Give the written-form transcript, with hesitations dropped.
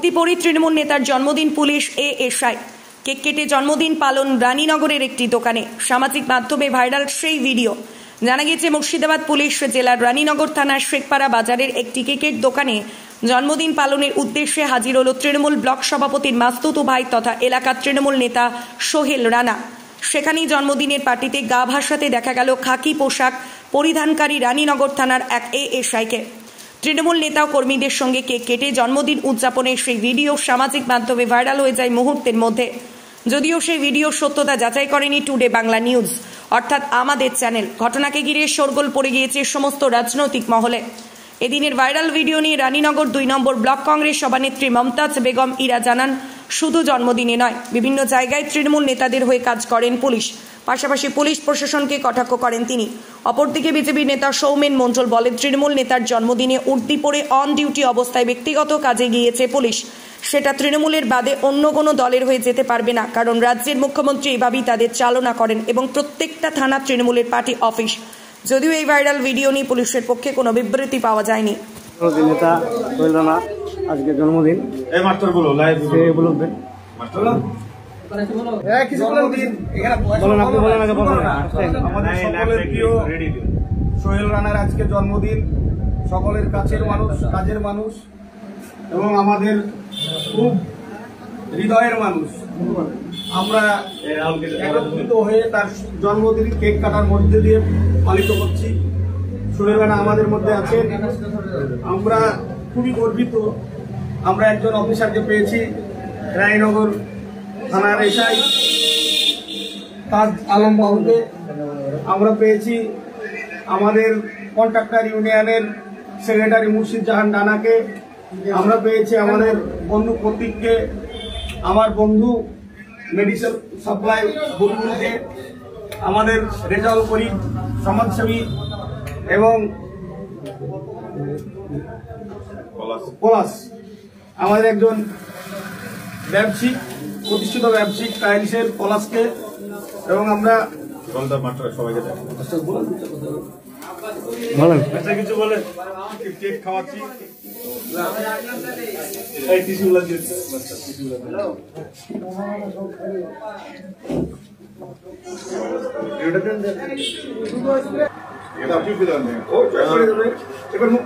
त्रिपुरी तृणमूल नेतार जन्मदिन police ASI cake केटे जन्मदिन पालन रानीनगरेर एकटी दोकाने सामाजिक माध्यमे भाइराल सेई भिडियो। जाना गेছে मुर्शिदाबाद पुलिश জেলার রানীনগর থানার শেখপাড়া বাজারের একটি কেকের দোকানে জন্মদিন পালনের উদ্দেশ্যে হাজির হলো তৃণমূল ব্লক সভাপতির মাসতুতো ভাই তথা এলাকার তৃণমূল নেতা সোহেল রানা। সেখানেই জন্মদিনের পার্টিতে গা ভাসাতে দেখা গেল খাকি পোশাক পরিধানকারী রানীনগর থানার এক এএসআইকে। তৃণমূল নেতা ও কর্মীদের সঙ্গে কেক কেটে জন্মদিন উদযাপনের সেই ভিডিও সামাজিক মাধ্যমে ভাইরাল হয়ে যায় মুহূর্তের মধ্যে। যদিও সেই ভিডিওর সত্যতা যাচাই করেনি টুডে বাংলা নিউজ অর্থাৎ আমাদের চ্যানেল। ঘটনাকে ঘিরে শোরগোল পড়ে গিয়েছে সমস্ত রাজনৈতিক মহলে। এদিনের ভাইরাল ভিডিও নিয়ে রানীনগর 2 নম্বর ব্লক কংগ্রেস সভানেত্রী মমতাজ বেগম ইরা জানান, শুধু জন্মদিনে নয়, বিভিন্ন জায়গায় তৃণমূল নেতাদের হয়ে কাজ করেন পুলিশ। পাশাপাশি পুলিশ প্রশাসনকে কটাক্ষ করেন তিনি। অপরদিকে বিজেপি নেতা সৌমেন মণ্ডল বলেন, তৃণমূল নেতার জন্মদিনে উর্দি পরে অন ডিউটি অবস্থায় ব্যক্তিগত কাজে গিয়েছে পুলিশ। সেটা তৃণমূলের বাদে অন্য কোনো দলের হয়ে যেতে পারবে না, কারণ রাজ্যের মুখ্যমন্ত্রী এভাবেই তাদের চালনা করেন এবং প্রত্যেকটা থানা তৃণমূলের পার্টি অফিস। যদিও এই ভাইরাল ভিডিও নিয়ে পুলিশের পক্ষে কোনো বিবৃতি পাওয়া যায়নি। নেতা সোহেল রানা আজকে জন্মদিন, সোহেল রানার আজকে জন্মদিন। সকলের কাছের মানুষ, কাজের মানুষ এবং আমাদের খুব হৃদয়ের মানুষ। আমরা একত্রিত হয়ে তার জন্মদিন কেক কাটার মধ্যে দিয়ে পালিত করছি। সোহেল রানা আমাদের মধ্যে আছেন, আমরা খুবই গর্বিত। আমরা একজন অফিসারকে পেয়েছি, রানীনগর থানার এসআই তাজ আলম বাবুকে। আমরা পেয়েছি আমাদের কন্ট্রাক্টর ইউনিয়নের সেক্রেটারি মুর্শিদ জাহান রানাকে। আমরা পেয়েছি আমাদের বন্ধু প্রতীককে, আমার বন্ধু মেডিকেল সাপ্লাই বুলবুলকে, আমাদের রেজাউল করিম সমাজসেবী এবং পলাশ আমাদের একজন ব্যবসায়িক, প্রতিষ্ঠিত ব্যবসায়িক টাইলসের পলাশকে। এবং আমরা সবাইকে কিছু বলে কেক খাওয়াচ্ছি। এবার মুখ